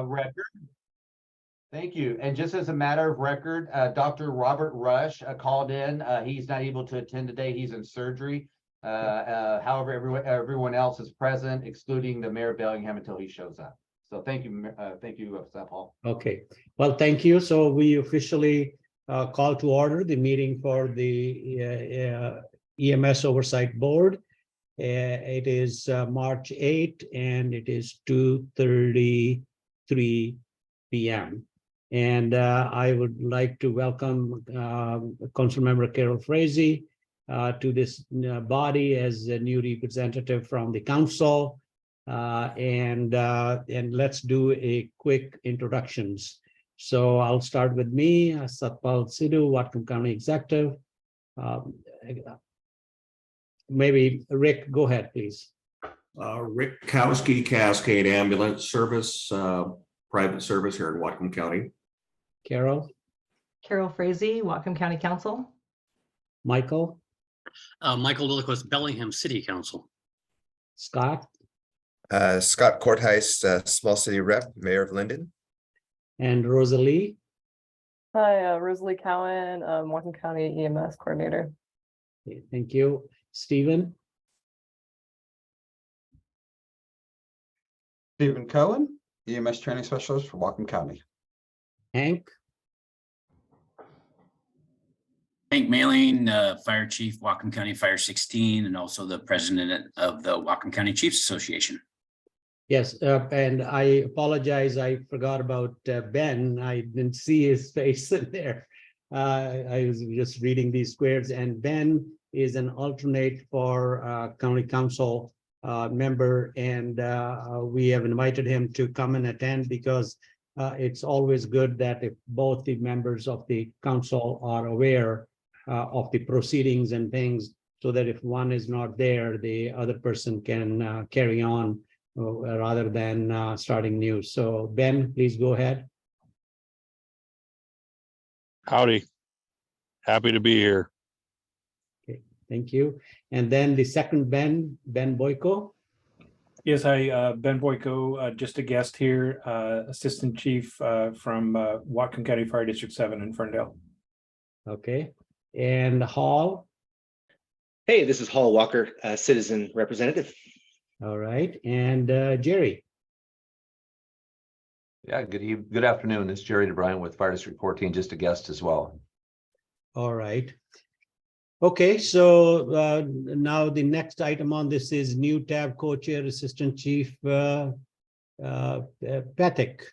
record. Thank you. And just as a matter of record, Dr. Robert Rush called in. He's not able to attend today. He's in surgery. However, everyone else is present, excluding the Mayor of Bellingham until he shows up. So thank you, Paul. Okay. Well, thank you. So we officially call to order the meeting for the EMS Oversight Board. It is March 8th, and it is 2:33 p.m. And I would like to welcome Councilmember Carol Frazee to this body as a new representative from the council. And let's do a quick introductions. So I'll start with me, Satpal Sidhu, Whatcom County Executive. Maybe Rick, go ahead, please. Rick Kowski, Cascade Ambulance Service, private service here in Whatcom County. Carol. Carol Frazee, Whatcom County Council. Michael. Michael Williquist, Bellingham City Council. Scott. Scott Courtheist, small city rep, mayor of Linden. And Rosalie. Hi, Rosalie Cowan, Whatcom County EMS coordinator. Okay, thank you. Stephen. Stephen Cohen, EMS training specialist for Whatcom County. Hank. Hank Mailing, Fire Chief, Whatcom County Fire 16, and also the president of the Whatcom County Chiefs Association. Yes, and I apologize, I forgot about Ben. I didn't see his face in there. I was just reading these squares, and Ben is an alternate for county council member, and we have invited him to come and attend because it's always good that if both the members of the council are aware of the proceedings and things, so that if one is not there, the other person can carry on rather than starting new. So Ben, please go ahead. Howdy. Happy to be here. Okay, thank you. And then the second Ben Boyko. Yes, hi, Ben Boyko, just a guest here, Assistant Chief from Whatcom County Fire District 7 in Ferndale. Okay, and Hall. Hey, this is Hall Walker, citizen representative. All right, and Jerry. Yeah, good afternoon. It's Jerry DeBryan with Fire District 14, just a guest as well. All right. Okay, so now the next item on this is new tab co-chair Assistant Chief Patrick.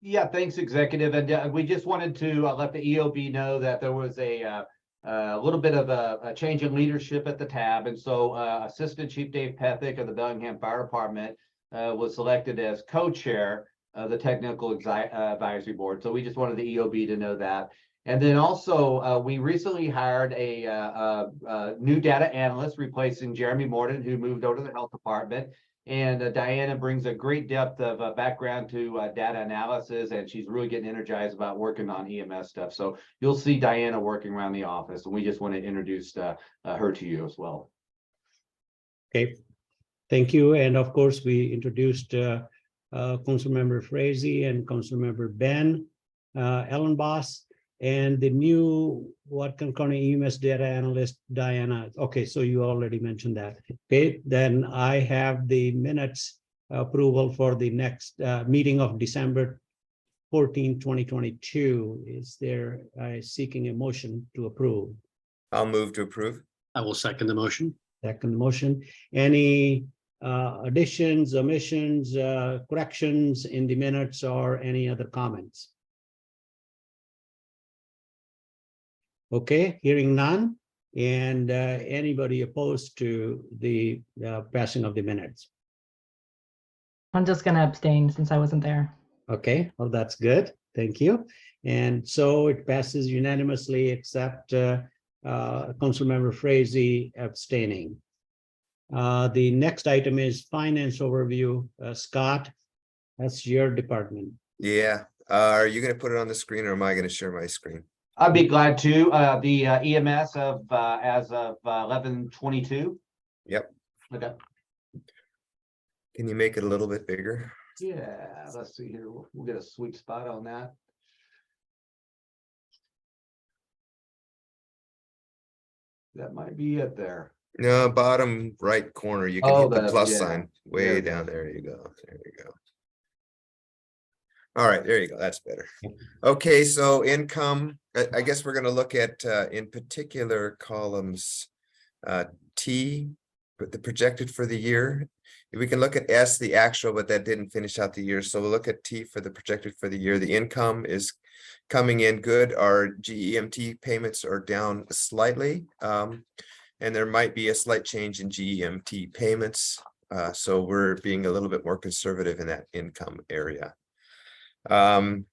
Yeah, thanks, Executive. And we just wanted to let the EOB know that there was a little bit of a change in leadership at the tab. And so Assistant Chief Dave Pethick of the Bellingham Fire Department was selected as co-chair of the Technical Advisory Board. So we just wanted the EOB to know that. And then also, we recently hired a new data analyst replacing Jeremy Morden, who moved over to the health department. And Diana brings a great depth of background to data analysis, and she's really getting energized about working on EMS stuff. So you'll see Diana working around the office, and we just want to introduce her to you as well. Okay, thank you. And of course, we introduced Councilmember Frazee and Councilmember Ben Ellenboss. And the new Whatcom County EMS data analyst, Diana. Okay, so you already mentioned that. Okay, then I have the minutes approval for the next meeting of December 14, 2022. Is there seeking a motion to approve? I'll move to approve. I will second the motion. Second the motion. Any additions, omissions, corrections in the minutes, or any other comments? Okay, hearing none, and anybody opposed to the passing of the minutes? I'm just going to abstain since I wasn't there. Okay, well, that's good. Thank you. And so it passes unanimously, except Councilmember Frazee abstaining. The next item is finance overview. Scott, that's your department. Yeah. Are you going to put it on the screen, or am I going to share my screen? I'd be glad to. The EMS of as of 11/22. Yep. Okay. Can you make it a little bit bigger? Yeah, let's see here. We'll get a sweet spot on that. That might be it there. No, bottom right corner, you can Oh, hit the the- plus yeah, sign there way it down. is. There you go. There you go. All right, there you go. That's better. Okay, so income, I guess we're gonna look at in particular columns T, but the projected for the year. We can look at S, the actual, but that didn't finish out the year. So we'll look at T for the projected for the year. The income is coming in good. Our GEMT payments are down slightly. And there might be a slight change in GEMT payments. So we're being a little bit more conservative in that income area. Then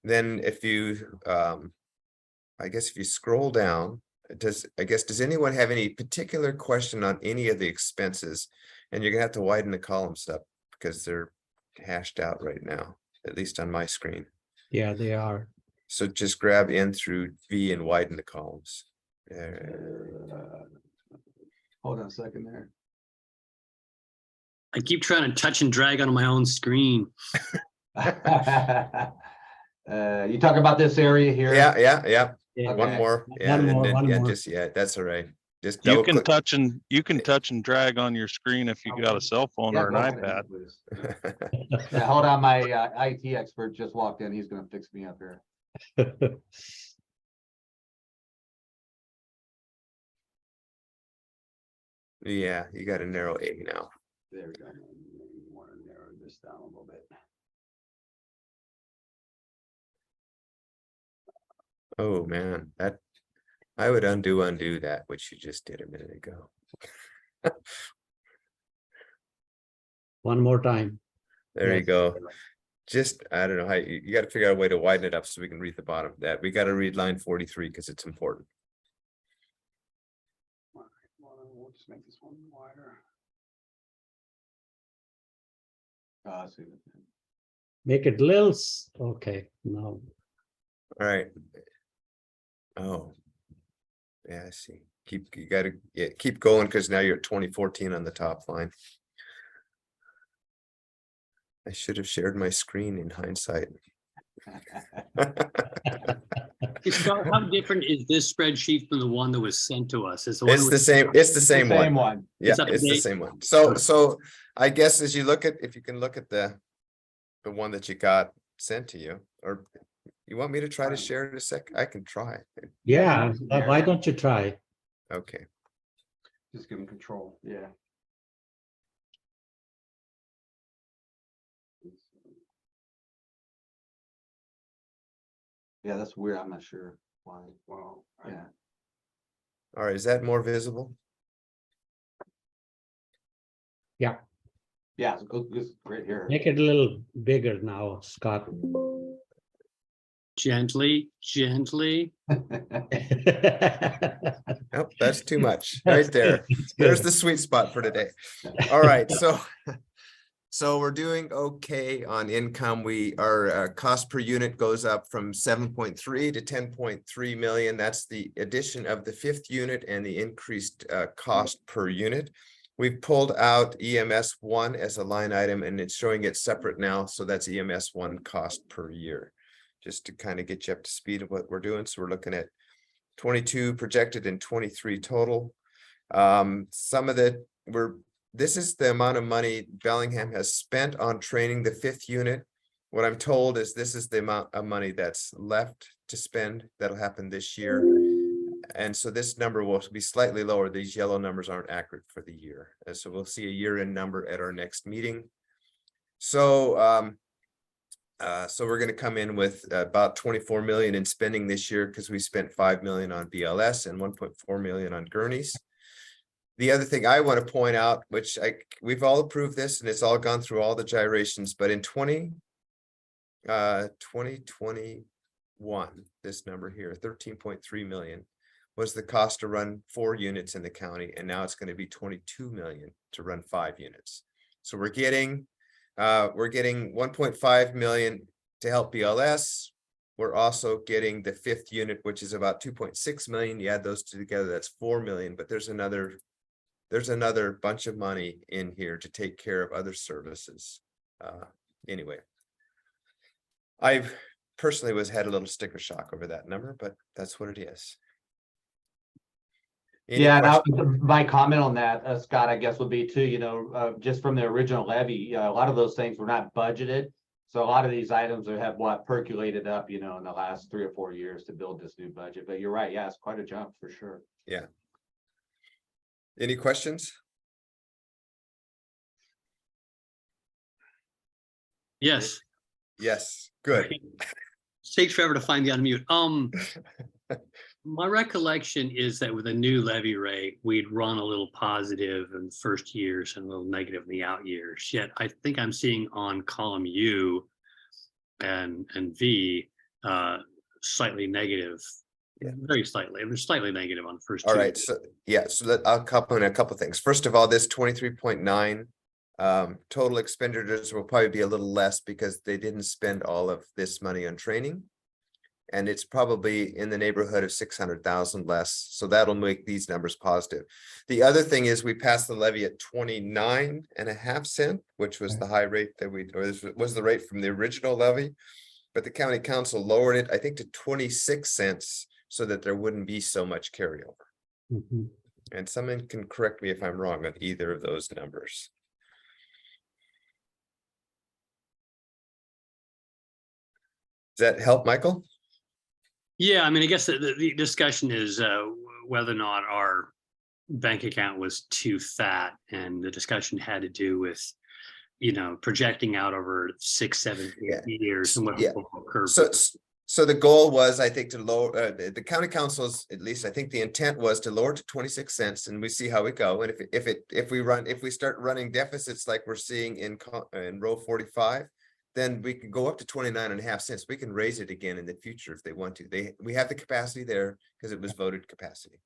if you, I guess if you scroll down, does anyone have any particular question on any of the expenses? And you're gonna have to widen the columns up because they're hashed out right now, at least on my screen. Yeah, they are. So just grab in through V and widen the columns. Hold on a second there. I keep trying to touch and drag on my own screen. You talk about this area here? Yeah. Yeah. One Okay. more. Yeah, One and more, then, one yeah, more. just, yeah, that's all right. Just You double can click. touch and drag on your screen if you got a cell phone Yeah, or an go ahead, iPad. please. Yeah, hold on, my IT expert just walked in. He's gonna fix me up here. Yeah, you got to narrow A now. There we go. You want to narrow this down a little bit. Oh, man, that I would undo that, which you just did a minute ago. One more time. There you Yes. go. Just, I don't know how you got to figure out a way to widen it up so we can read the bottom of that. We got to read line 43 because it's important. We'll just make this one wider. I see. Make it little, okay, no. All right. Oh. Yeah, I see. You got to keep going because now you're at 2014 on the top line. I should have shared my screen in hindsight. Scott, how different is this spreadsheet from the one that was sent to us? Is the It's the same. It's the same one. Yeah, It's up to it's the date? same one. So I guess as you look at, if you can look at the one that you got sent to you, or you want me to try to share it a sec? I can try. Yeah, why don't you try? Okay. Just give him control. Yeah. Yeah, that's weird. I'm not sure why. Well, yeah. All right. Is that more visible? Yeah, Yeah, it's right here. make it a little bigger now, Scott. Gently. Nope, that's too much. That's Right there. good, that's There's good. the sweet spot for today. All right, so we're doing okay on income. Our cost per unit goes up from 7.3 to 10.3 million. That's the addition of the 5th unit and the increased cost per unit. We've pulled out EMS 1 as a line item and it's showing it separate now. So that's EMS 1 cost per year, just to kind of get you up to speed of what we're doing. So we're looking at 22 projected and 23 total. Some of this is the amount of money Bellingham has spent on training the 5th unit. What I'm told is this is the amount of money that's left to spend. That'll happen this year. And so this number will be slightly lower. These yellow numbers aren't accurate for the year. And so we'll see a year-end number at our next meeting. So we're going to come in with about 24 million in spending this year because we spent 5 million on BLS and 1.4 million on gurneys. The other thing I want to point out, which we've all approved this and it's all gone through all the gyrations, but in 2021, this number here, 13.3 million was the cost to run 4 units in the county. And now it's going to be 22 million to run 5 units. So we're getting 1.5 million to help BLS. We're also getting the 5th unit, which is about 2.6 million. You add those two together, that's 4 million, but there's another bunch of money in here to take care of other services. anyway. I personally had a little sticker shock over that number, but that's what it is. Any Yeah, questions? my comment on that, Scott, I guess would be too, just from the original levy, a lot of those things were not budgeted. So a lot of these items have percolated up, in the last 3 or 4 years to build this new budget. But you're right, yeah, it's quite a jump for sure. Yeah. Any questions? Yes. Yes, good. Takes forever to find the unmute. My recollection is that with a new levy rate, we'd run a little positive in the first years and a little negative in the out years. Yet I think I'm seeing on column U and V slightly negative. Yeah. Very slightly. It was slightly negative on the first All two. right, so yeah, so I'll comment on a couple of things. First of all, this 23.9 total expenditures will probably be a little less because they didn't spend all of this money on training. And it's probably in the neighborhood of 600,000 less. So that'll make these numbers positive. The other thing is we passed the levy at 29.5 cents, which was the high rate that this was the rate from the original levy. But the county council lowered it, I think, to 26 cents so that there wouldn't be so much carryover. Mhm. And someone can correct me if I'm wrong on either of those numbers. Does that help, Michael? Yeah, I mean, I guess the discussion is whether or not our bank account was too fat, and the discussion had to do with, projecting out over 6, 7, 8 years and what the curve. So the goal was, I think, to lower the county council's, at least I think the intent was to lower it to 26 cents, and we see how we go. And if we start running deficits like we're seeing in row 45. Then we can go up to 29.5 cents. We can raise it again in the future if they want to. We have the capacity there because it was voted capacity.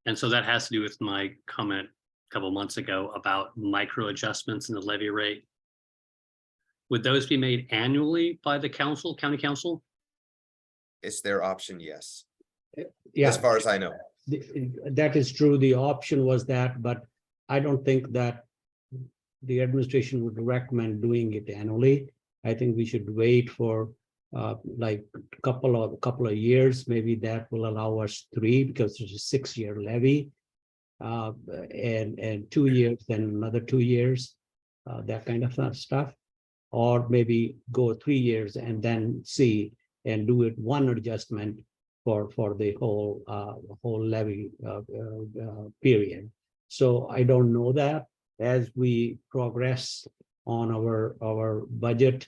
And so that has to do with my comment a couple of months ago about micro adjustments in the levy rate. Would those be made annually by the council, county council? It's their option, yes. Yeah, as far as I know. that is true. The option was that, but I don't think that the administration would recommend doing it annually. I think we should wait for like a couple of years. Maybe that will allow us 3 because there's a 6-year levy, and 2 years, then another 2 years, that kind of stuff. Or maybe go 3 years and then see and do it one adjustment for the whole levy period. So I don't know that. As we progress on our budget,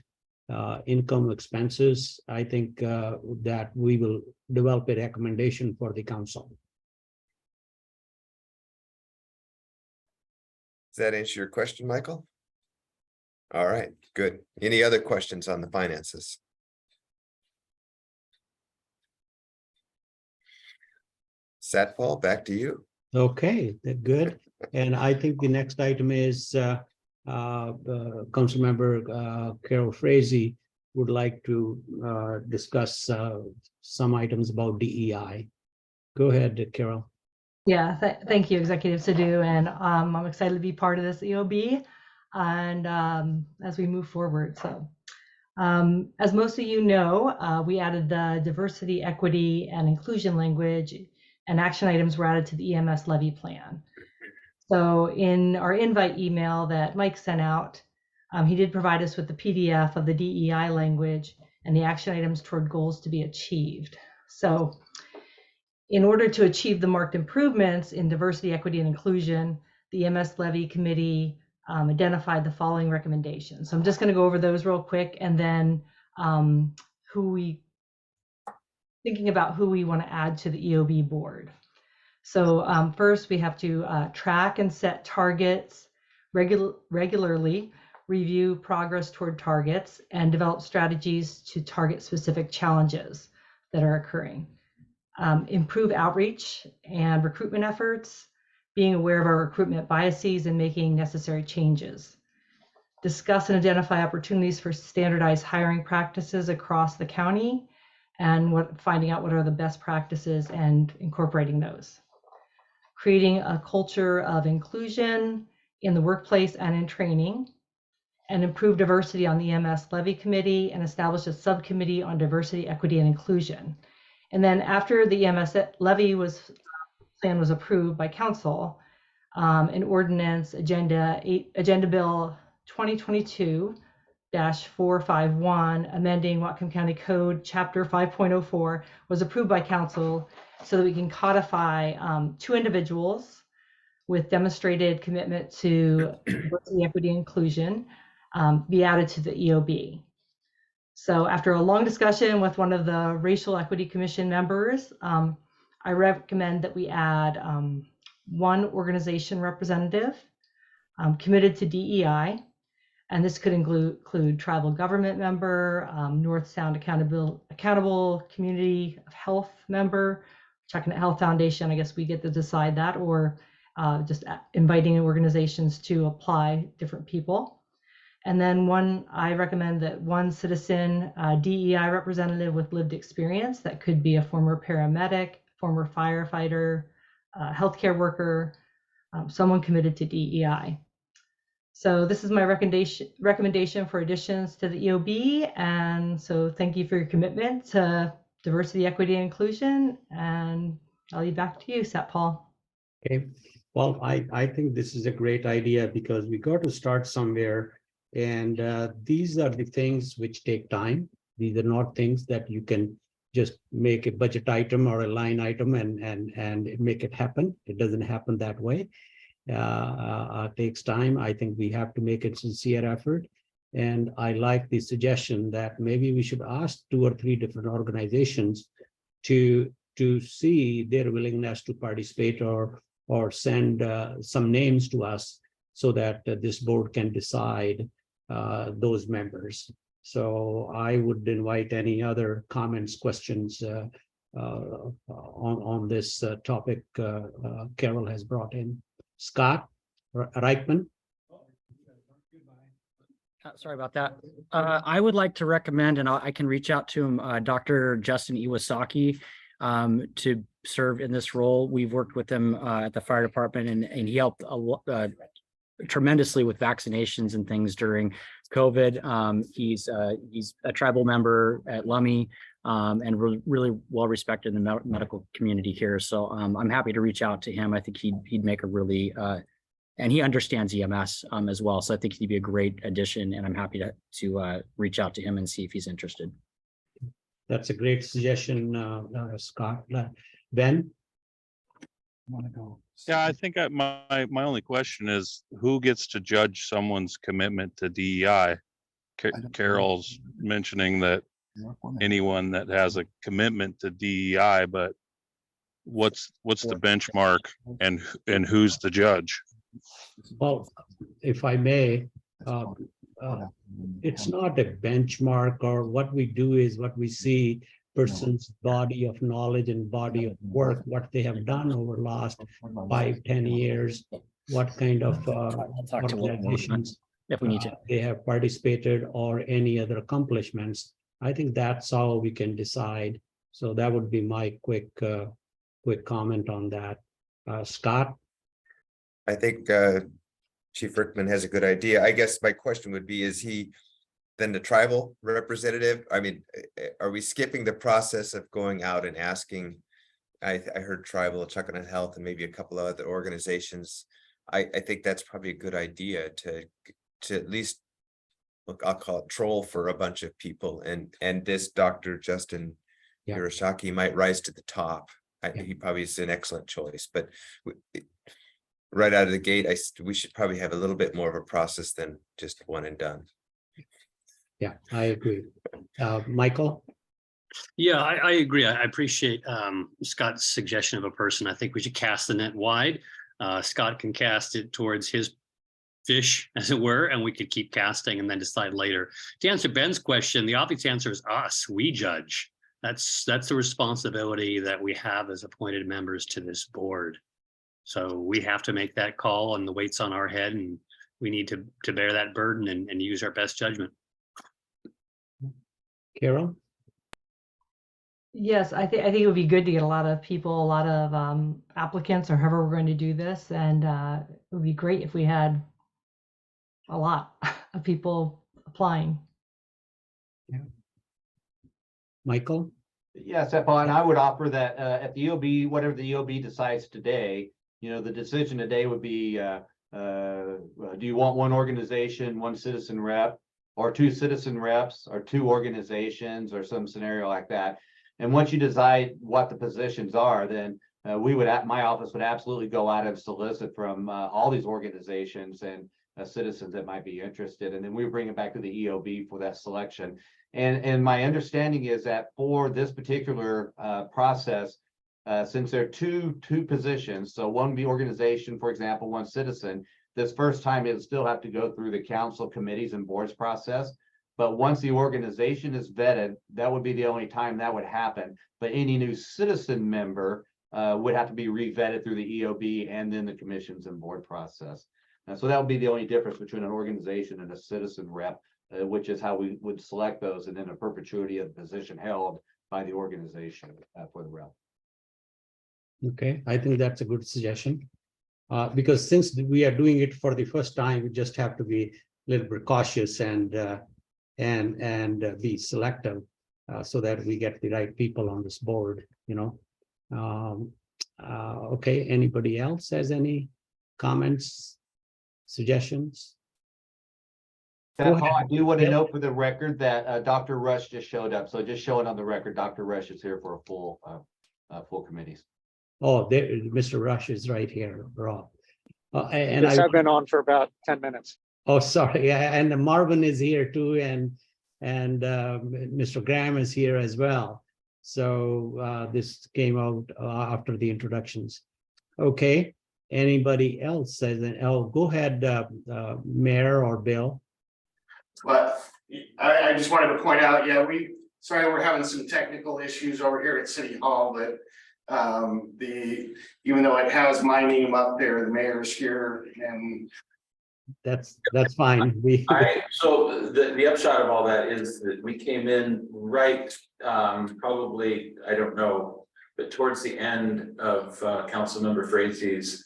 income expenses, I think that we will develop a recommendation for the council. Does that answer your question, Michael? All right, good. Any other questions on the finances? Satpal, back to you. Okay, good. And I think the next item is Councilmember Carol Frazee would like to discuss some items about DEI. Go ahead, Carol. Yeah, thank you, Executive Sadhu, and I'm excited to be part of this EOB and as we move forward. So as most of you know, we added the diversity, equity, and inclusion language, and action items were added to the EMS levy plan. So in our invite email that Mike sent out, he did provide us with the PDF of the DEI language and the action items toward goals to be achieved. So in order to achieve the marked improvements in diversity, equity, and inclusion, the EMS levy committee identified the following recommendations. So I'm just going to go over those real quick, and then thinking about who we want to add to the EOB board. So first, we have to track and set targets regularly, review progress toward targets, and develop strategies to target specific challenges that are occurring. Improve outreach and recruitment efforts, being aware of our recruitment biases and making necessary changes. Discuss and identify opportunities for standardized hiring practices across the county, and finding out what are the best practices and incorporating those. Creating a culture of inclusion in the workplace and in training, and improve diversity on the EMS levy committee and establish a subcommittee on diversity, equity, and inclusion. And then after the EMS levy plan was approved by council, an ordinance agenda bill 2022-451, amending Whatcom County Code Chapter 5.04, was approved by council so that we can codify 2 individuals with demonstrated commitment to diversity, equity, and inclusion be added to the EOB. So after a long discussion with one of the Racial Equity Commission members, I recommend that we add 1 organization representative committed to DEI. And this could include tribal government member, North Sound Accountable Community of Health member, Chuckanut Health Foundation. I guess we get to decide that, or just inviting organizations to apply different people. And then I recommend that 1 citizen DEI representative with lived experience. That could be a former paramedic, former firefighter, healthcare worker, someone committed to DEI. So this is my recommendation for additions to the EOB. And so thank you for your commitment to diversity, equity, and inclusion. And I'll leave back to you, Satpal. Okay, well, I think this is a great idea because we got to start somewhere. And these are the things which take time. These are not things that you can just make a budget item or a line item and make it happen. It doesn't happen that way. Takes time. I think we have to make a sincere effort. And I like the suggestion that maybe we should ask 2 or 3 different organizations to see their willingness to participate or send some names to us so that this board can decide those members. So I would invite any other comments, questions on this topic Carol has brought in. Scott Reichman. Sorry about that. I would like to recommend, and I can reach out to him, Dr. Justin Iwasaki, to serve in this role. We've worked with him at the fire department, and he helped tremendously with vaccinations and things during COVID. He's a tribal member at Lummi, and really well respected in the medical community here. So I'm happy to reach out to him. I think he'd make a really and he understands EMS as well. So I think he'd be a great addition, and I'm happy to reach out to him and see if he's interested. That's a great suggestion, Scott. Ben? Want to go? Yeah, I think my only question is who gets to judge someone's commitment to DEI? Carol's mentioning that anyone that has a commitment to DEI, but what's the benchmark and who's the judge? Well, if I may, it's not a benchmark, or what we do is what we see person's body of knowledge and body of work, what they have done over the last 5-10 years, what kind of organizations if we need to. They have participated, or any other accomplishments. I think that's how we can decide. So that would be my quick comment on that. Scott? I think Chief Rickman has a good idea. I guess my question would be, is he then the tribal representative? I mean, are we skipping the process of going out and asking? I heard tribal, Chuckanut Health, and maybe a couple of other organizations. I think that's probably a good idea to at least, look, I'll call it troll for a bunch of people, and this Dr. Justin Hirosaki might rise to the top. He probably is an excellent choice, but right out of the gate, we should probably have a little bit more of a process than just one and done. Yeah, I agree. Michael? Yeah, I agree. I appreciate Scott's suggestion of a person. I think we should cast the net wide. Scott can cast it towards his fish, as it were, and we could keep casting and then decide later. To answer Ben's question, the obvious answer is us. We judge. That's the responsibility that we have as appointed members to this board. So we have to make that call, and the weight's on our head, and we need to bear that burden and use our best judgment. Carol? Yes, I think it would be good to get a lot of people, a lot of applicants, or however we're going to do this, and it would be great if we had a lot. of people applying. Michael? Yes, Paul, and I would offer that at the EOB, whatever the EOB decides today, the decision today would be, do you want one organization, one citizen rep, or two citizen reps, or two organizations, or some scenario like that? And once you decide what the positions are, then my office would absolutely go out and solicit from all these organizations and citizens that might be interested, and then we bring it back to the EOB for that selection. And my understanding is that for this particular process, since there are two positions, so one be organization, for example, one citizen, this first time it'll still have to go through the council committees and boards process. But once the organization is vetted, that would be the only time that would happen. But any new citizen member would have to be re-vetted through the EOB and then the commissions and board process. And so that would be the only difference between an organization and a citizen rep, which is how we would select those, and then a perpetuity of the position held by the organization for the rep. Okay, I think that's a good suggestion. Because since we are doing it for the first time, we just have to be a little bit cautious and be selective so that we get the right people on this board, okay, anybody else has any comments, suggestions? Paul, I do want to note for the record that Dr. Rush just showed up. So just showing on the record, Dr. Rush is here for a full committees. Oh, there, Mr. Rush is right here, Rob. And Yes, I've been on for about 10 minutes. Oh, sorry. Yeah, and Marvin is here too, and Mr. Graham is here as well. So this came out after the introductions. Okay. Anybody else says? Oh, go ahead, Mayor or Bill. But I just wanted to point out, yeah, sorry, we're having some technical issues over here at City Hall, but even though it has my name up there, the mayor's here, and that's fine. So the upshot of all that is that we came in right, probably, I don't know, but towards the end of Councilmember Frazier's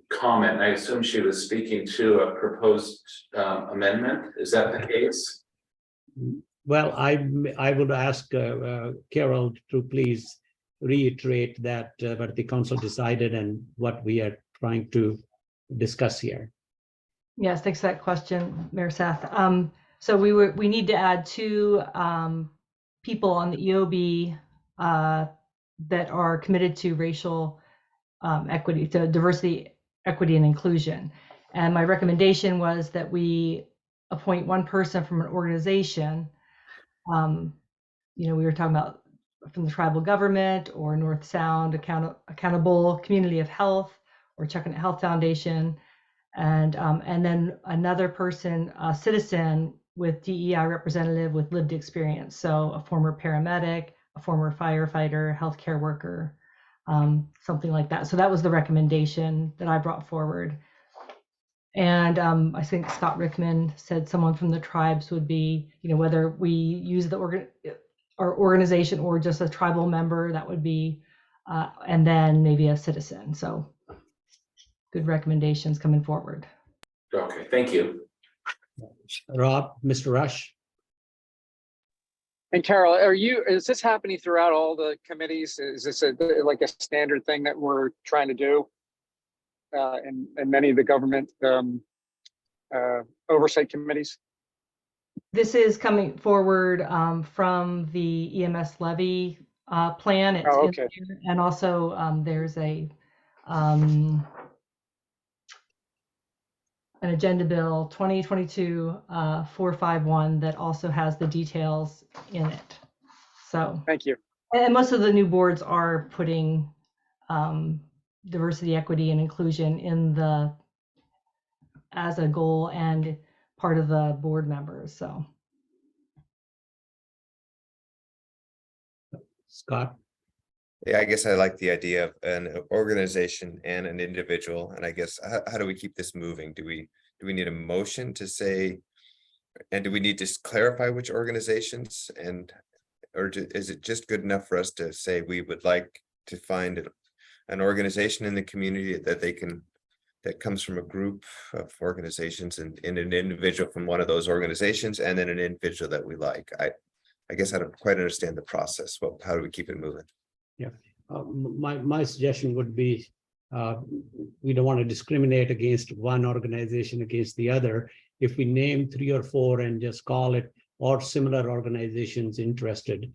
comment. I assume she was speaking to a proposed amendment. Is that the case? Well, I would ask Carol to please reiterate that what the council decided and what we are trying to discuss here. Yes, thanks for that question, Mayor Seth. So we need to add two people on the EOB that are committed to racial equity, to diversity, equity, and inclusion. And my recommendation was that we appoint one person from an organization. We were talking about from the tribal government or North Sound Accountable Community of Health or Chuckanut Health Foundation. And then another person, a citizen with DEI representative with lived experience. So a former paramedic, a former firefighter, healthcare worker, something like that. So that was the recommendation that I brought forward. And I think Scott Rickman said someone from the tribes would be, whether we use our organization or just a tribal member, that would be, and then maybe a citizen. So good recommendations coming forward. Okay, thank you. Rob, Mr. Rush. And Carol, is this happening throughout all the committees? Is this like a standard thing that we're trying to do in many of the government oversight committees? This is coming forward from the EMS levy plan. It's okay. in there. And also there's an agenda bill 2022-451 that also has the details in it. So thank you. And most of the new boards are putting diversity, equity, and inclusion as a goal and part of the board members. So Scott. Yeah, I guess I like the idea of an organization and an individual. And I guess how do we keep this moving? Do we need a motion to say, and do we need to clarify which organizations, or is it just good enough for us to say we would like to find an organization in the community that they that comes from a group of organizations and an individual from one of those organizations, and then an individual that we like. I guess I don't quite understand the process. Well, how do we keep it moving? Yeah, my suggestion would be, we don't want to discriminate against one organization against the other. If we name 3 or 4 and just call it or similar organizations interested,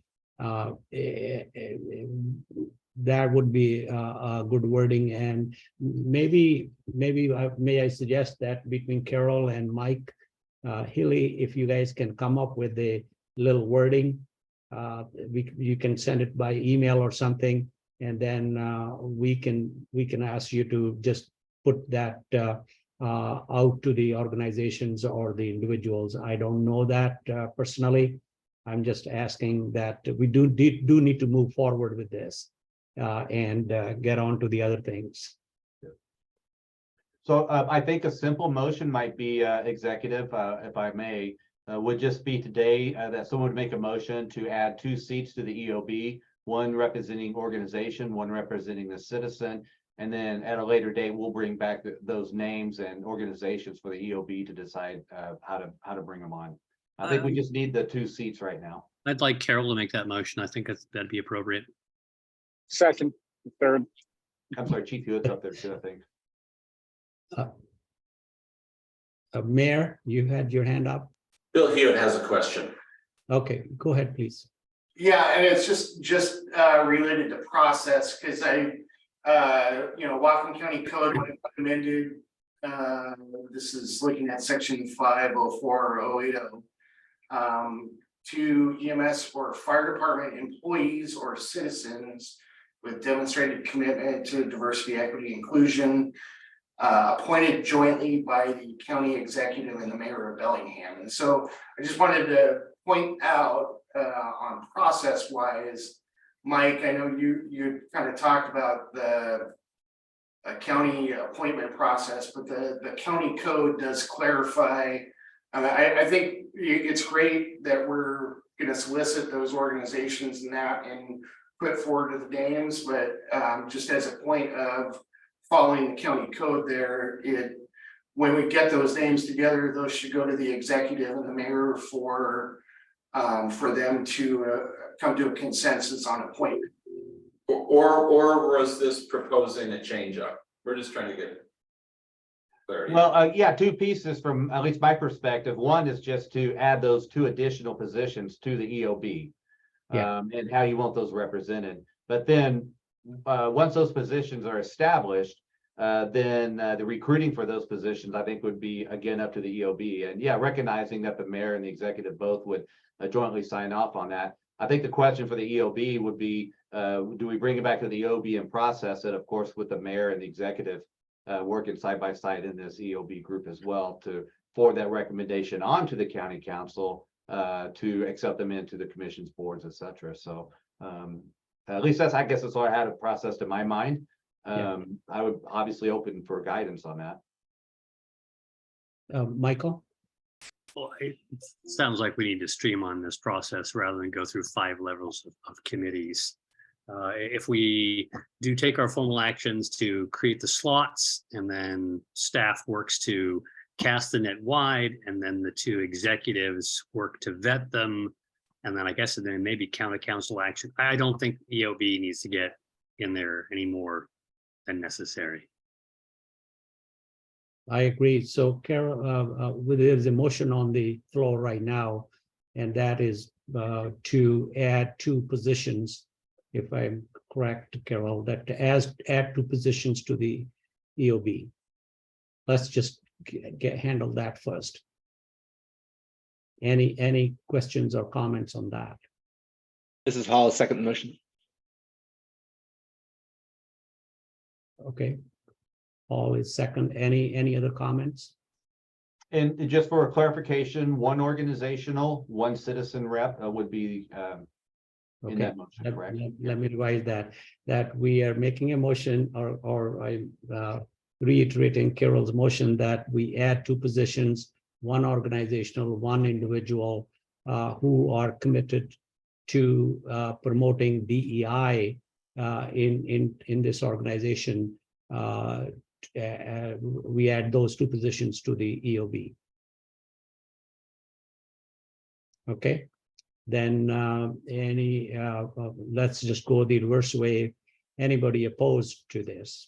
that would be a good wording. And maybe may I suggest that between Carol and Mike Healy, if you guys can come up with a little wording, you can send it by email or something, and then we can ask you to just put that out to the organizations or the individuals. I don't know that personally. I'm just asking that we do need to move forward with this and get on to the other things. So I think a simple motion might be executive, if I may, would just be today that someone would make a motion to add 2 seats to the EOB, one representing organization, one representing the citizen. And then at a later date, we'll bring back those names and organizations for the EOB to decide how to bring them on. I think we just need the 2 seats right now. I'd like Carol to make that motion. I think that'd be appropriate. Second, third. I'm sorry, Chief Hewitt's up there too, I think. Mayor, you had your hand up. Bill Hewitt has a question. Okay, go ahead, please. Yeah, and it's just related to process, because Whatcom County Code recommended, this is looking at section 504 or 080, to EMS for fire department employees or citizens with demonstrated commitment to diversity, equity, inclusion, appointed jointly by the county executive and the mayor of Bellingham. And so I just wanted to point out on process wise, Mike, I know you kind of talked about the county appointment process, but the county code does clarify. I think it's great that we're going to solicit those organizations and put forward the names, but just as a point of following the county code there, when we get those names together, those should go to the executive and the mayor for them to come to a consensus on appointment. Or was this proposing a change up? We're just trying to get clarity. Well, yeah, 2 pieces from at least my perspective. One is just to add those 2 additional positions to the EOB, and how you want those represented. But then once those positions are established, then the recruiting for those positions, I think, would be again up to the EOB. And yeah, recognizing that the mayor and the executive both would jointly sign off on that. I think the question for the EOB would be, do we bring it back to the EOB and process it, of course, with the mayor and the executive working side by side in this EOB group as well, to forward that recommendation on to the county council to accept them into the commission's boards, et cetera. So at least I guess that's all I had a process in my mind. I would obviously open for guidance on that. Michael? Well, it sounds like we need to streamline this process rather than go through 5 levels of committees. If we do take our formal actions to create the slots, and then staff works to cast the net wide, and then the 2 executives work to vet them, and then I guess then maybe county council action. I don't think EOB needs to get in there any more than necessary. I agree. So Carol, there's a motion on the floor right now, and that is to add 2 positions, if I'm correct, Carol, that add 2 positions to the EOB. Let's just handle that first. Any questions or comments on that? This is Hall, second motion. Okay. Paul is second. Any other comments? And just for a clarification, 1 organizational, 1 citizen rep would be in that motion, correct? Let me revise that we are making a motion, or I'm reiterating Carol's motion, that we add 2 positions, 1 organizational, 1 individual who are committed to promoting DEI in this organization, we add those two positions to the EOB. Okay, then let's just go the reverse way. Anybody opposed to this?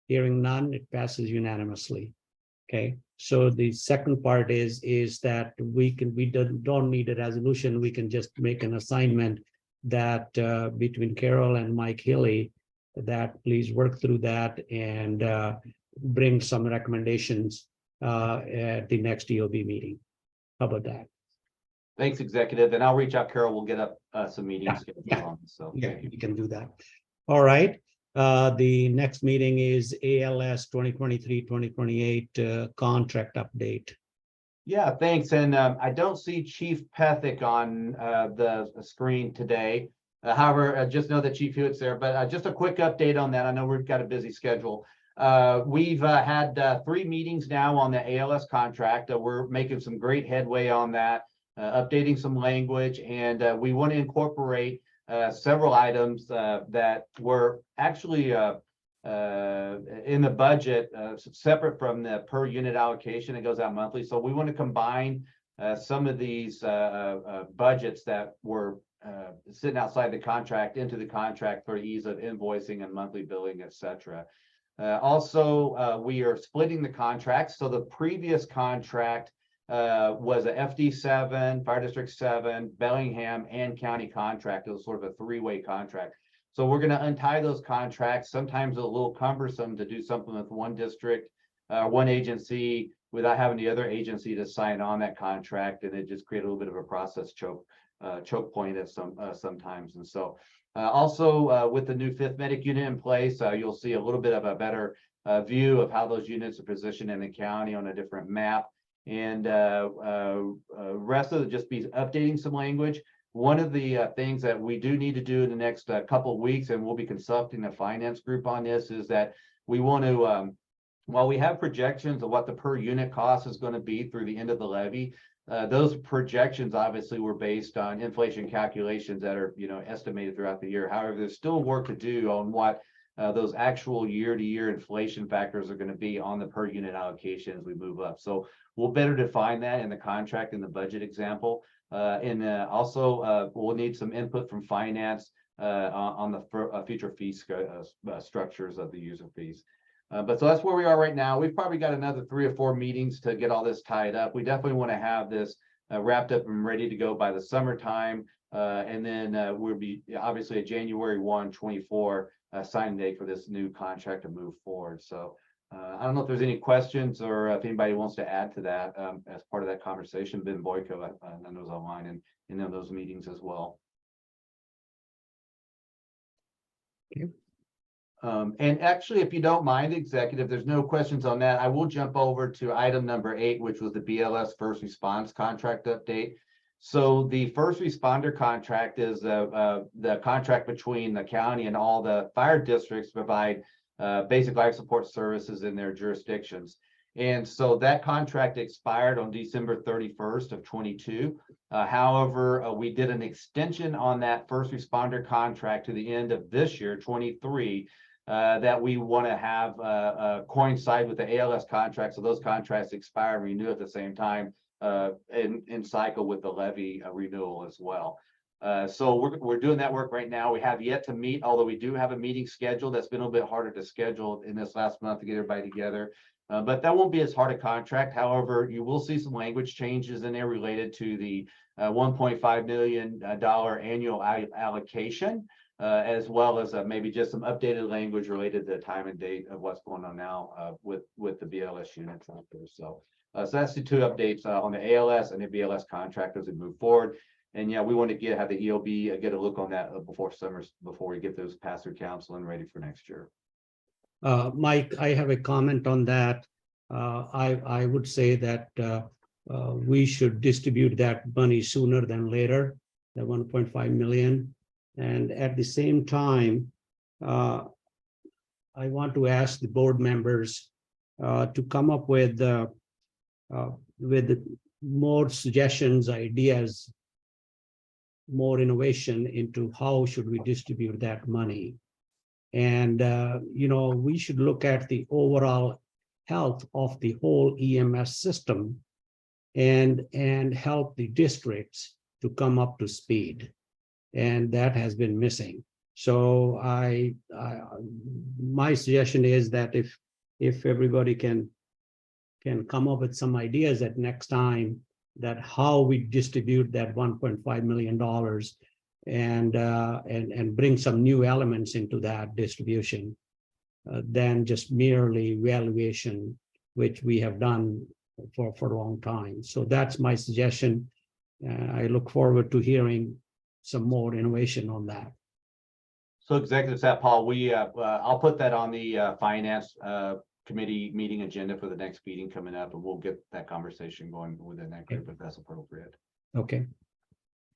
Hearing none, it passes unanimously. Okay, so the second part is that we don't need a resolution. We can just make an assignment that between Carol and Mike Hilly, that please work through that and bring some recommendations at the next EOB meeting. How about that? Thanks, Executive. And I'll reach out, Carol. We'll get up some meetings. So yeah, you can do that. All right. The next meeting is ALS 2023-2028 contract update. Yeah, thanks. And I don't see Chief Pethick on the screen today. However, I just know that Chief Hewitt's there, but just a quick update on that. I know we've got a busy schedule. We've had 3 meetings now on the ALS contract. We're making some great headway on that, updating some language, and we want to incorporate several items that were actually in the budget, separate from the per unit allocation. It goes out monthly. So we want to combine some of these budgets that were sitting outside the contract into the contract for ease of invoicing and monthly billing, etc. Also, we are splitting the contracts. So the previous contract was a FD7, Fire District 7, Bellingham, and county contract. It was sort of a 3-way contract. So we're going to untie those contracts. Sometimes a little cumbersome to do something with one district, one agency, without having the other agency to sign on that contract, and it just created a little bit of a process choke point at sometimes. And so also with the new 5th medic unit in place, you'll see a little bit of a better view of how those units are positioned in the county on a different map. And rest of it just be updating some language. One of the things that we do need to do in the next couple of weeks, and we'll be consulting the finance group on this, is that we want to, while we have projections of what the per unit cost is going to be through the end of the levy, those projections obviously were based on inflation calculations that are, estimated throughout the year. However, there's still work to do on what those actual year-to-year inflation factors are going to be on the per unit allocation as we move up. So we'll better define that in the contract in the budget example. And also we'll need some input from finance on the future fee structures of the user fees. But so that's where we are right now. We've probably got another 3 or 4 meetings to get all this tied up. We definitely want to have this wrapped up and ready to go by the summertime. And then we'll be obviously a January 1, 24 sign date for this new contract to move forward. So I don't know if there's any questions or if anybody wants to add to that as part of that conversation. Ben Boyko, I know, was online and in those meetings as well. Okay. And actually, if you don't mind, Executive, there's no questions on that. I will jump over to item number 8, which was the BLS first response contract update. So the first responder contract is the contract between the county and all the fire districts to provide basic life support services in their jurisdictions. And so that contract expired on December 31st of 22. However, we did an extension on that first responder contract to the end of this year, 23, that we want to have coincide with the ALS contract. So those contracts expire and renew at the same time in cycle with the levy renewal as well. So we're doing that work right now. We have yet to meet, although we do have a meeting scheduled. That's been a little bit harder to schedule in this last month to get everybody together. But that won't be as hard a contract. However, you will see some language changes in there related to the $1.5 million annual allocation, as well as maybe just some updated language related to the time and date of what's going on now with the BLS units out there. So that's the 2 updates on the ALS and the BLS contract as we move forward. And yeah, we want to have the EOB get a look on that before we get those passed through council and ready for next year. Mike, I have a comment on that. I would say that we should distribute that money sooner than later, the 1.5 million. And at the same time, I want to ask the board members to come up with more suggestions, ideas, more innovation into how should we distribute that money. And, we should look at the overall health of the whole EMS system and help the districts to come up to speed. And that has been missing. So my suggestion is that if everybody can come up with some ideas at next time that how we distribute that $1.5 million and bring some new elements into that distribution than just merely valuation, which we have done for a long time. So that's my suggestion. I look forward to hearing some more innovation on that. So Executive Staff, Paul, I'll put that on the Finance Committee meeting agenda for the next meeting coming up, and we'll get that conversation going within that group if that's appropriate. Okay,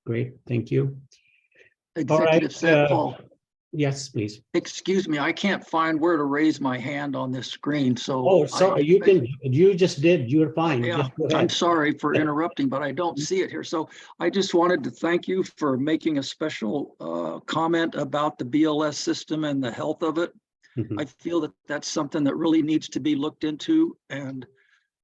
great, thank you. Executive Staff, Paul. Yes, please. Excuse me, I can't find where to raise my hand on this screen, so. Oh, sorry, you just did, you're fine. Yeah, Just go ahead. I'm sorry for interrupting, but I don't see it here. So I just wanted to thank you for making a special comment about the BLS system and the health of it. I feel that that's something that really needs to be looked into. And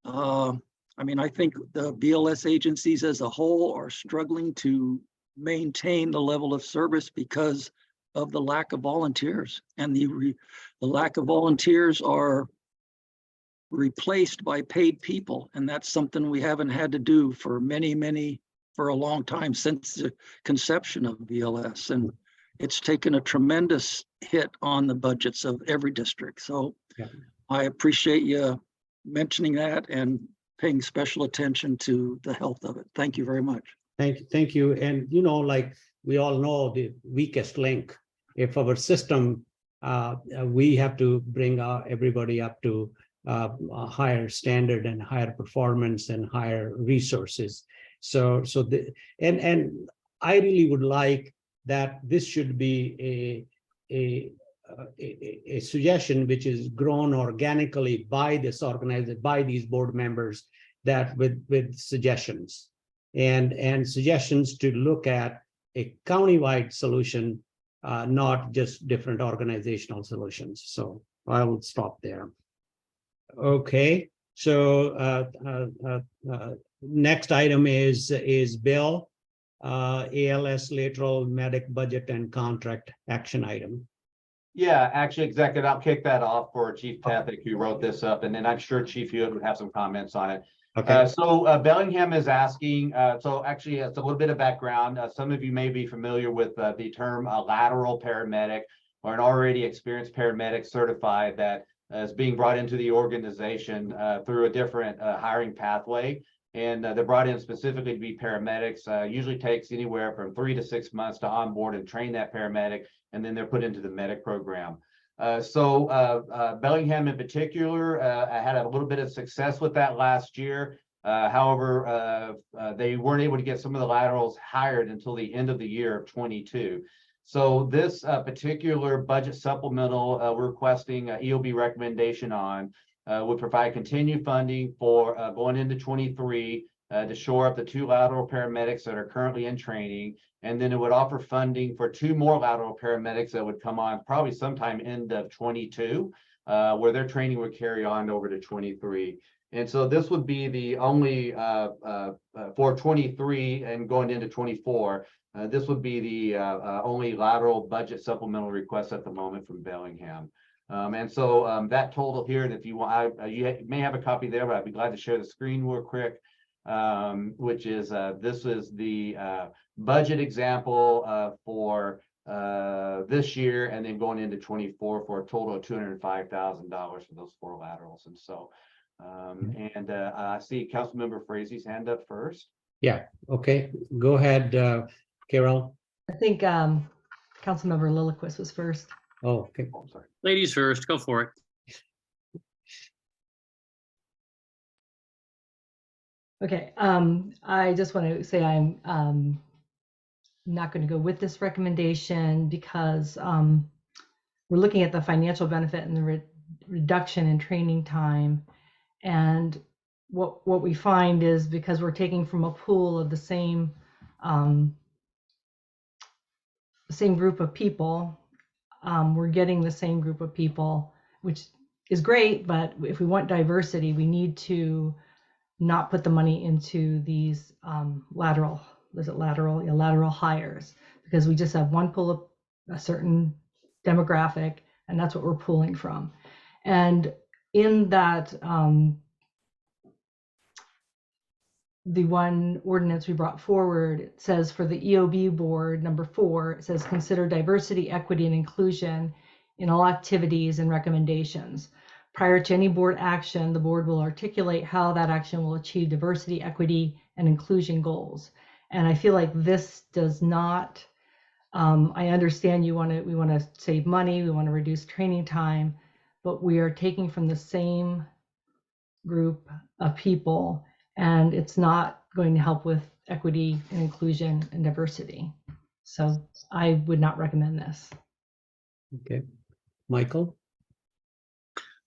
I think the BLS agencies as a whole are struggling to maintain the level of service because of the lack of volunteers, and the lack of volunteers are replaced by paid people. And that's something we haven't had to do for for a long time, since the conception of BLS. And it's taken a tremendous hit on the budgets of every district. So yeah. I appreciate you mentioning that and paying special attention to the health of it. Thank you very much. Thank you. And like we all know, the weakest link, if our system, we have to bring everybody up to a higher standard and higher performance and higher resources. And I really would like that this should be a suggestion which is grown organically by this organizer, by these board members, that with suggestions and suggestions to look at a countywide solution, not just different organizational solutions. So I will stop there. Okay, so next item is Bill, ALS lateral medic budget and contract action item. Yeah, actually, Executive, I'll kick that off for Chief Tathick, who wrote this up, and then I'm sure Chief Hewitt would have some comments on it. Okay. So Bellingham is asking, so actually it's a little bit of background. Some of you may be familiar with the term lateral paramedic, or an already experienced paramedic certified that is being brought into the organization through a different hiring pathway. And they're brought in specifically to be paramedics. Usually takes anywhere from 3 to 6 months to onboard and train that paramedic, and then they're put into the medic program. Bellingham in particular had a little bit of success with that last year. However, they weren't able to get some of the laterals hired until the end of the year of 22. So this particular budget supplemental we're requesting EOB recommendation on would provide continued funding for going into 23 to shore up the 2 lateral paramedics that are currently in training. And then it would offer funding for 2 more lateral paramedics that would come on probably sometime end of 22, where their training would carry on over to 23. And so this would be the only, for 23 and going into 24, this would be the only lateral budget supplemental request at the moment from Bellingham. And so that total here, and if you want, you may have a copy there, but I'd be glad to share the screen real quick, which is, this is the budget example for this year, and then going into 24 for a total of $205,000 for those 4 laterals. And so, I see Councilmember Frazier's hand up first. Yeah, okay, go ahead, Carol. I think Councilmember Lilliquist was first. Oh, okay. Oh, I'm sorry. Ladies first, go for it. Okay, I just want to say I'm not going to go with this recommendation because we're looking at the financial benefit and the reduction in training time. And what we find is, because we're taking from a pool of the same group of people, we're getting the same group of people, which is great, but if we want diversity, we need to not put the money into these lateral hires, because we just have one pull of a certain demographic, and that's what we're pulling from. And in that, the one ordinance we brought forward, it says for the EOB board, number 4, it says consider diversity, equity, and inclusion in all activities and recommendations. Prior to any board action, the board will articulate how that action will achieve diversity, equity, and inclusion goals. And I feel like this does not, I understand we want to save money, we want to reduce training time, but we are taking from the same group of people, and it's not going to help with equity and inclusion and diversity. So I would not recommend this. Okay, Michael?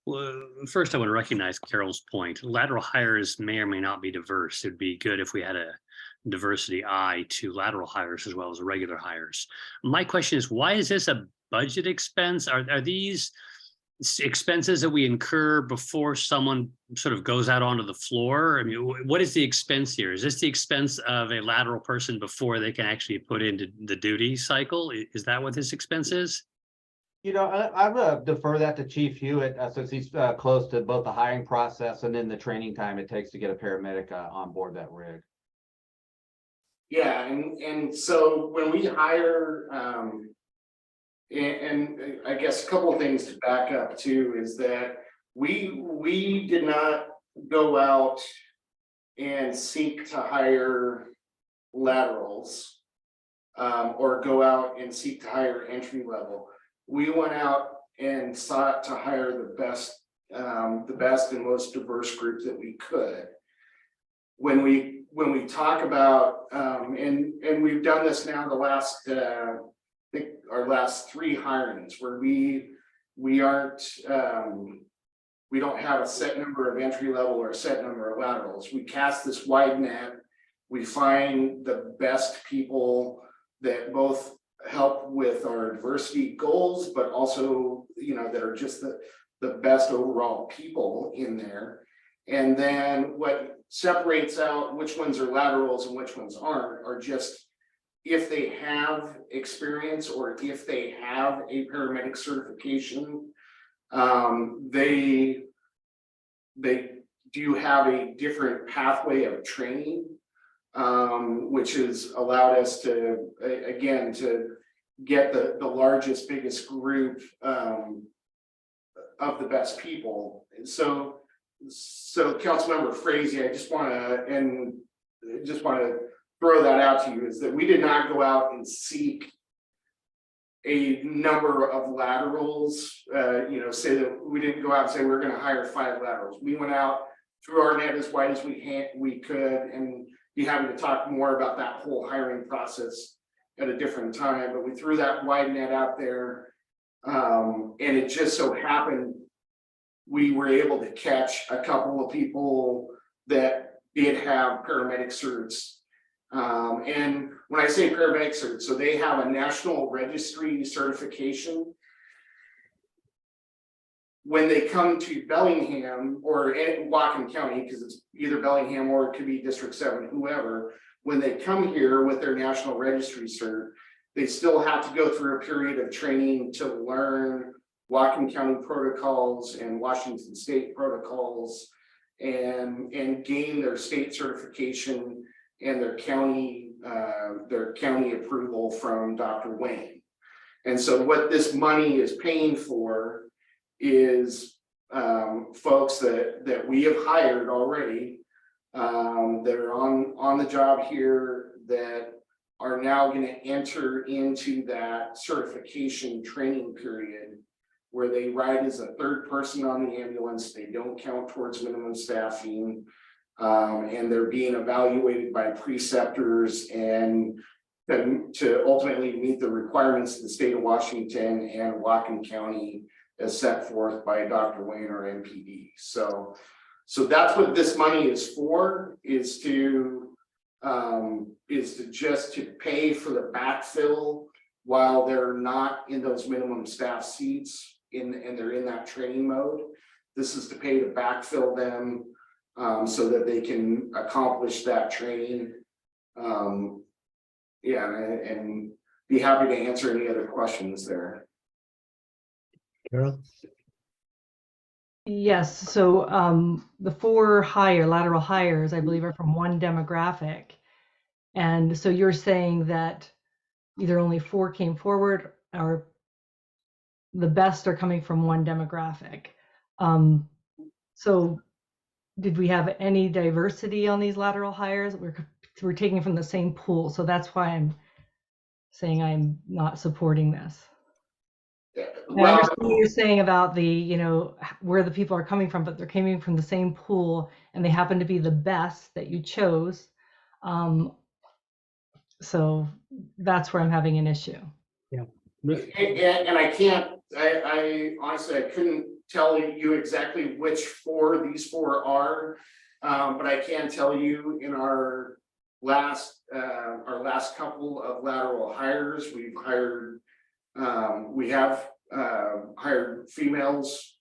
Well, first, I want to recognize Carol's point. Lateral hires may or may not be diverse. It'd be good if we had a diversity eye to lateral hires as well as regular hires. My question is, why is this a budget expense? Are these expenses that we incur before someone sort of goes out onto the floor? I mean, what is the expense here? Is this the expense of a lateral person before they can actually put into the duty cycle? Is that what this expense is? You know, I would defer that to Chief Hewitt, since he's close to both the hiring process and then the training time it takes to get a paramedic on board that rig. Yeah, and so when we hire, and I guess a couple of things to back up too is that we did not go out and seek to hire laterals, or go out and seek to hire entry level. We went out and sought to hire the best and most diverse group that we could. When we talk about, and we've done this now the last, I think our last 3 hirings where we aren't, we don't have a set number of entry level or a set number of laterals. We cast this wide net. We find the best people that both help with our diversity goals, but also, you know, that are just the best overall people in there. And then what separates out which ones are laterals and which ones aren't are just if they have experience or if they have a paramedic certification, they do have a different pathway of training, which has allowed us to, again, to get the largest, biggest group of the best people. So Councilmember Frazee, I just want to throw that out to you, is that we did not go out and seek a number of laterals, you know, say that we didn't go out and say we're going to hire 5 laterals. We went out, threw our net as wide as we could, and be happy to talk more about that whole hiring process at a different time. But we threw that wide net out there, and it just so happened we were able to catch a couple of people that did have paramedic certs. And when I say paramedic certs, so they have a national registry certification. When they come to Bellingham or in Whatcom County, because it's either Bellingham or it could be District 7, whoever, when they come here with their national registry cert, they still have to go through a period of training to learn Whatcom County protocols and Washington State protocols, and gain their state certification and their county approval from Dr. Wayne. And so what this money is paying for is folks that we have hired already, that are on the job here, that are now going to enter into that certification training period where they ride as a 3rd person on the ambulance. They don't count towards minimum staffing, and they're being evaluated by preceptors and to ultimately meet the requirements of the state of Washington and Whatcom County as set forth by Dr. Wayne or MPD. So that's what this money is for, is to just to pay for the backfill while they're not in those minimum staff seats and they're in that training mode. This is to pay to backfill them so that they can accomplish that training. Yeah, and be happy to answer any other questions there. Carol? Yes, so the 4 lateral hires, I believe, are from one demographic. And so you're saying that either only 4 came forward or the best are coming from one demographic. So did we have any diversity on these lateral hires? We're taking from the same pool. So that's why I'm saying I'm not supporting this. I understand what you're saying about the, where the people are coming from, but they're coming from the same pool and they happen to be the best that you chose. So that's where I'm having an issue. Yeah. And I honestly, I couldn't tell you exactly which 4 these 4 are. But I can tell you in our last couple of lateral hires, we have hired females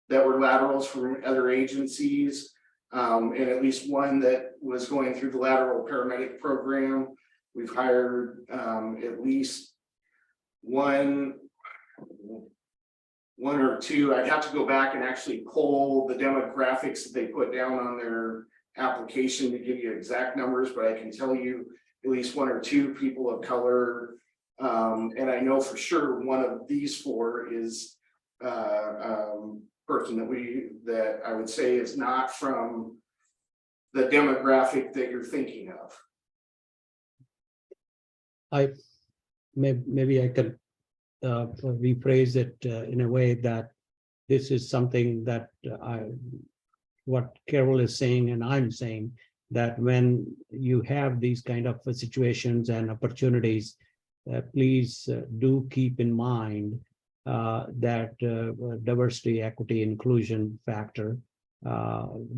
that were laterals from other agencies, and at least one that was going through the lateral paramedic program. We've hired at least one or two. I'd have to go back and actually pull the demographics that they put down on their application to give you exact numbers, but I can tell you at least 1 or 2 people of color. And I know for sure one of these 4 is person that I would say is not from the demographic that you're thinking of. Maybe I could rephrase it in a way that this is something that what Carol is saying and I'm saying, that when you have these kind of situations and opportunities, please do keep in mind that diversity, equity, inclusion factor,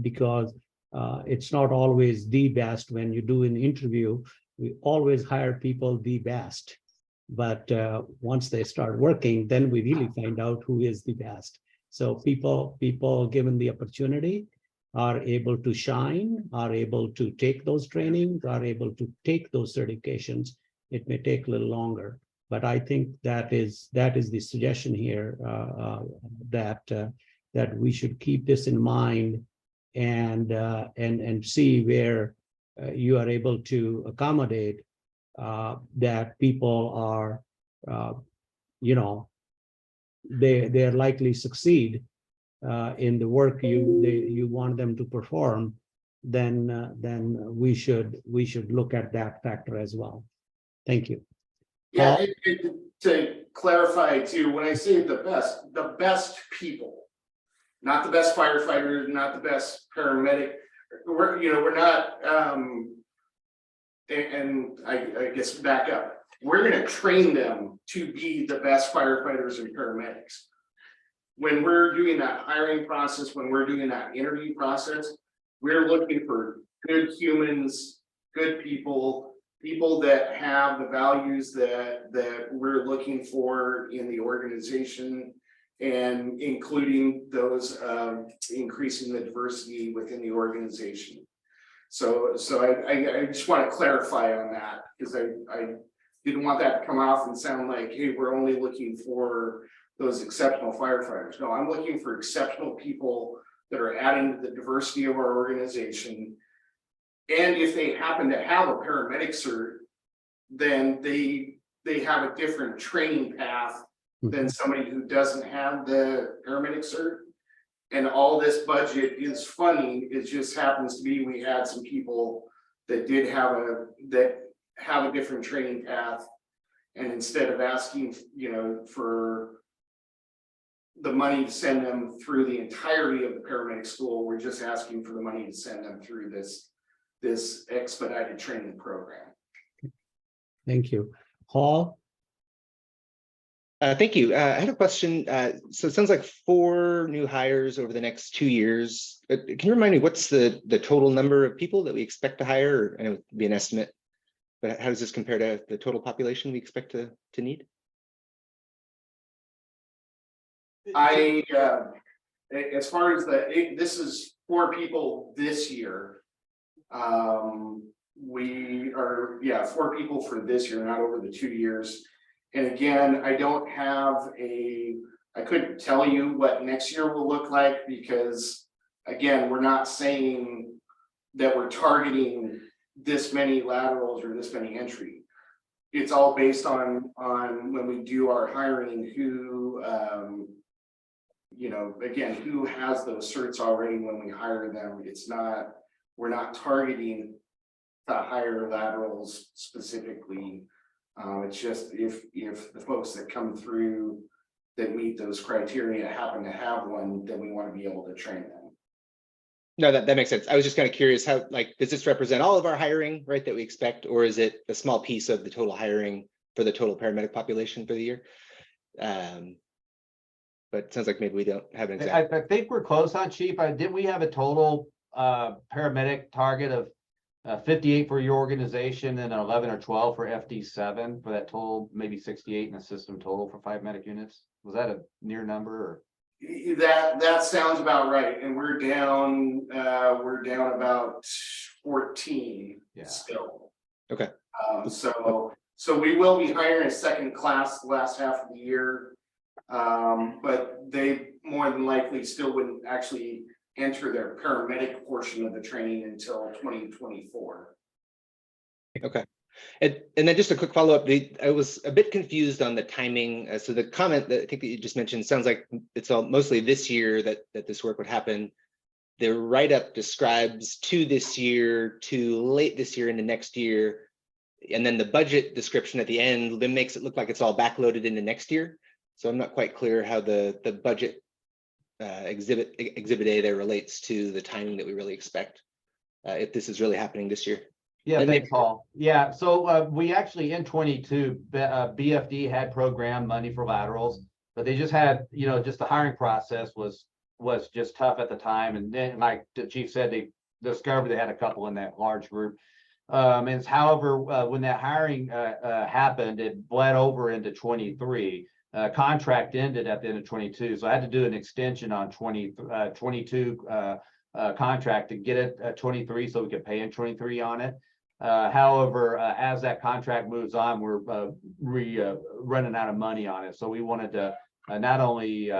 because it's not always the best. When you do an interview, we always hire people the best, but once they start working, then we really find out who is the best. So people given the opportunity are able to shine, are able to take those trainings, are able to take those certifications. It may take a little longer, but I think that is the suggestion here, that we should keep this in mind and see where you are able to accommodate that people are, they're likely succeed in the work you want them to perform. Then we should look at that factor as well. Thank you. Yeah, to clarify too, when I say the best people, not the best firefighter, not the best paramedic. We're not, and I guess back up. We're going to train them to be the best firefighters and paramedics. When we're doing that hiring process, when we're doing that interview process, we're looking for good humans, good people that have the values that we're looking for in the organization, and including those increasing the diversity within the organization. So I just want to clarify on that, because I didn't want that to come off and sound like, hey, we're only looking for those exceptional firefighters. No, I'm looking for exceptional people that are adding to the diversity of our organization. And if they happen to have a paramedic cert, then they have a different training path than somebody who doesn't have the paramedic cert. And all this budget is funding, it just happens to be we had some people that did have a different training path. And instead of asking, for the money to send them through the entirety of the paramedic school, we're just asking for the money to send them through this expedited training program. Thank you. Paul? Thank you. I had a question. So it sounds like 4 new hires over the next 2 years. Can you remind me what's the total number of people that we expect to hire? Or, I know it would be an estimate. But how does this compare to the total population we expect to need? As far as this is 4 people this year. We are, 4 people for this year, not over the 2 years. And again, I couldn't tell you what next year will look like, because again, we're not saying that we're targeting this many laterals or this many entry. It's all based on when we do our hiring, who, again, who has those certs already when we hire them. We're not targeting to hire laterals specifically. It's just if the folks that come through that meet those criteria happen to have one, then we want to be able to train them. No, that makes sense. I was just kind of curious how, like, does this represent all of our hiring, right, that we expect, or is it a small piece of the total hiring for the total paramedic population for the year? But it sounds like maybe we don't have an exact. I think we're close on, Chief. Didn't we have a total paramedic target of 58 for your organization and 11 or 12 for FD7 for that total, maybe 68 in the system total for 5 medic units? Was that a near number? Or? That sounds about right, and we're down about 14 still. Okay. So we will be hiring a second class the last half of the year, but they more than likely still wouldn't actually enter their paramedic portion of the training until 2024. Okay. And then just a quick follow-up. I was a bit confused on the timing. So the comment that I think that you just mentioned sounds like it's all mostly this year that this work would happen. The write-up describes to this year, to late this year into next year. And then the budget description at the end then makes it look like it's all backloaded into next year. So I'm not quite clear how the budget exhibit A there relates to the timing that we really expect, if this is really happening this year. Yeah, thanks, Paul. Yeah, so we actually in 22, BFD had programmed money for laterals, but they just had, just the hiring process was just tough at the time. And then, like the chief said, they discovered they had a couple in that large group. And however, when that hiring happened, it bled over into 23. Contract ended at the end of 22, so I had to do an extension on 22 contract to get it at 23, so we could pay in 23 on it. However, as that contract moves on, we're running out of money on it, so we wanted to not only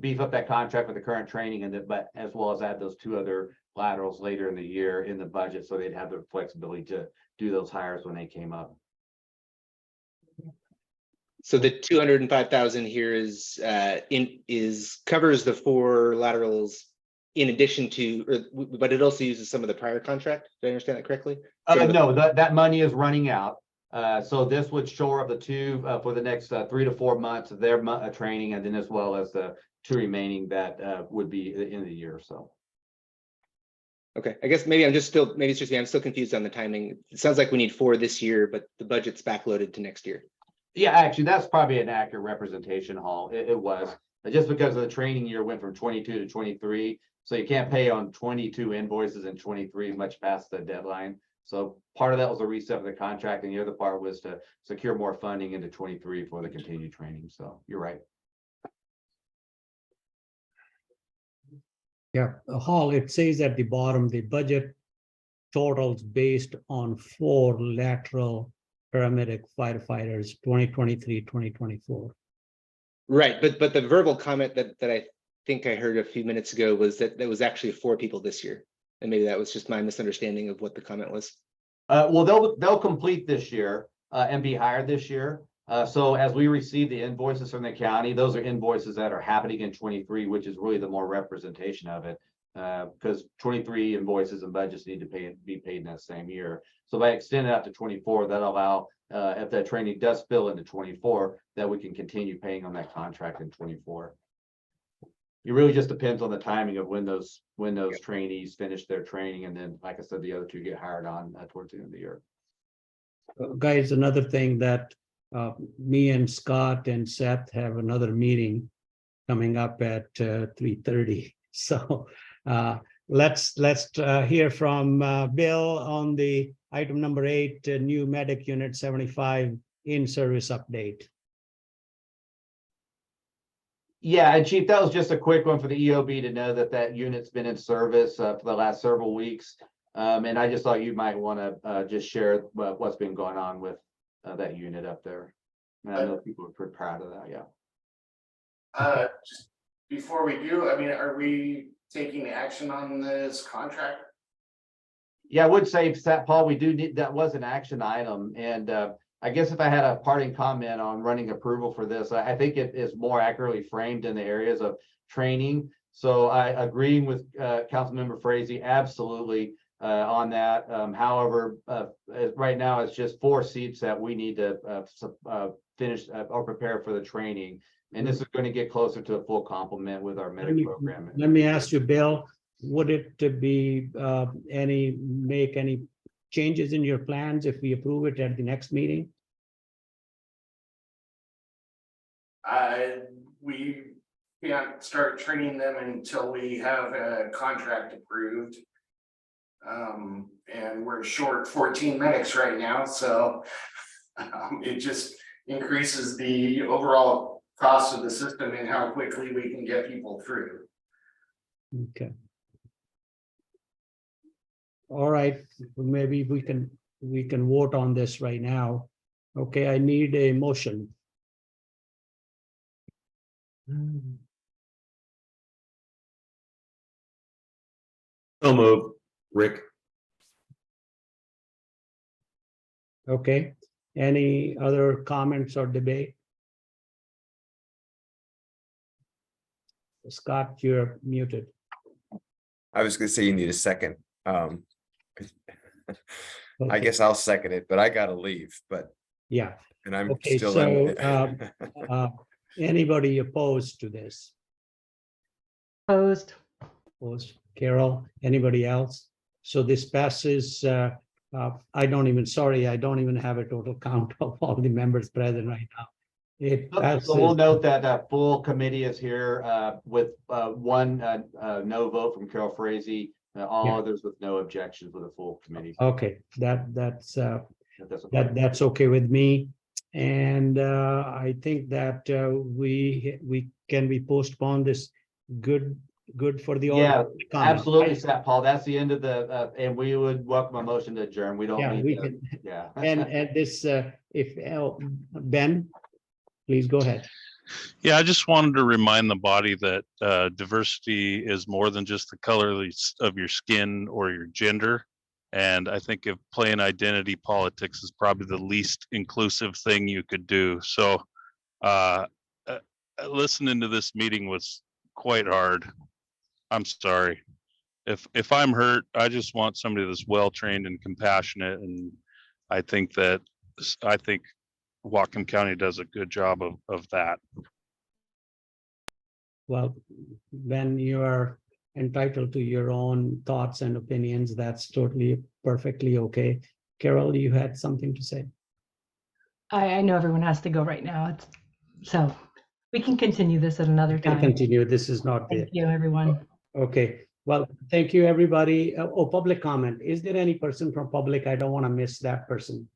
beef up that contract with the current training, but as well as add those 2 other laterals later in the year in the budget, so they'd have the flexibility to do those hires when they came up. So the 205,000 here is covers the 4 laterals in addition to, but it also uses some of the prior contract. Did I understand that correctly? No, that money is running out. So this would shore up the 2 for the next 3 to 4 months of their training, and then as well as the 2 remaining that would be in the year. So. Okay, I guess maybe it's just me. I'm still confused on the timing. It sounds like we need 4 this year, but the budget's backloaded to next year. Yeah, actually, that's probably an accurate representation, Hall. It was just because of the training year went from 22 to 23. So you can't pay on 22 invoices in 23 much past the deadline. So part of that was a reset of the contract, and the other part was to secure more funding into 23 for the continued training. So you're right. Yeah, Hall, it says at the bottom, the budget totals based on 4 lateral paramedic firefighters, 2023, 2024. Right, but the verbal comment that I think I heard a few minutes ago was that there was actually 4 people this year, and maybe that was just my misunderstanding of what the comment was. Well, they'll complete this year and be hired this year. So as we receive the invoices from the county, those are invoices that are happening in 23, which is really the more representation of it, because 23 invoices and budgets need to be paid in that same year. So by extending out to 24, that'll allow, if that training does spill into 24, that we can continue paying on that contract in 24. It really just depends on the timing of when those trainees finish their training, and then, like I said, the other 2 get hired on towards the end of the year. Guys, another thing that me and Scott and Seth have another meeting coming up at 3:30. So let's hear from Bill on the item number 8, new medic unit 75 in service update. Yeah, and Chief, that was just a quick one for the EOB to know that that unit's been in service for the last several weeks. And I just thought you might want to just share what's been going on with that unit up there. And I know people are pretty proud of that, yeah. Just before we do, I mean, are we taking action on this contract? Yeah, I would say, Paul, we do need, that was an action item. And I guess if I had a parting comment on running approval for this, I think it is more accurately framed in the areas of training. So I agreeing with Councilmember Frazee, absolutely on that. However, right now it's just 4 seats that we need to finish or prepare for the training. And this is going to get closer to a full complement with our medic program. Let me ask you, Bill, would it be make any changes in your plans if we approve it at the next meeting? We can't start training them until we have a contract approved. And we're short 14 medics right now, so it just increases the overall cost of the system and how quickly we can get people through. Okay. All right, maybe we can vote on this right now. Okay, I need a motion. So move, Rick. Okay, any other comments or debate? Scott, you're muted. I was gonna say you need a second. I Okay. guess I'll second it, but I gotta leave, but. Yeah. And I'm Okay, still. so anybody opposed to this? Opposed. Opposed. Carol, anybody else? So this passes. I don't even have a total count of all the members present right now. It passes. So we'll note that full committee is here with one no vote from Carol Frazee, all others with no objections with a full committee. Okay, that's okay with me. And I think that we can postpone this. Good for the Yeah, order. absolutely, Paul. That's the end of the and we would welcome a motion to adjourn. We don't need to, can. yeah. And this if Ben, please go ahead. Yeah, I just wanted to remind the body that diversity is more than just the color of your skin or your gender. And I think if playing identity politics is probably the least inclusive thing you could do. So listening to this meeting was quite hard. I'm sorry. If I'm hurt, I just want somebody that's well-trained and compassionate. And I think Whatcom County does a good job of that. Well, Ben, you are entitled to your own thoughts and opinions. That's totally perfectly okay. Carol, you had something to say? I know everyone has to go right now. So we can continue this at another time. Continue. This is not. Thank you, everyone. Okay. Well, thank you, everybody. Oh, public comment. Is there any person from public? I don't want to miss that person.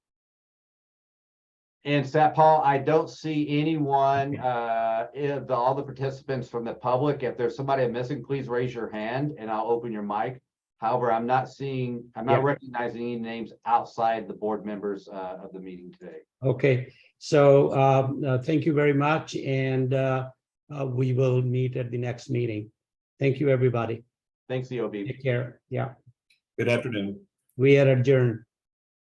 And Paul, I don't see anyone, all the participants from the public. If there's somebody I'm missing, please raise your hand and I'll open your mic. However, I'm not recognizing any names outside the board members of the meeting today. Okay, so thank you very much. And we will meet at the next meeting. Thank you, everybody. Thanks, EOB. Take care. Yeah. Good afternoon. We are adjourned.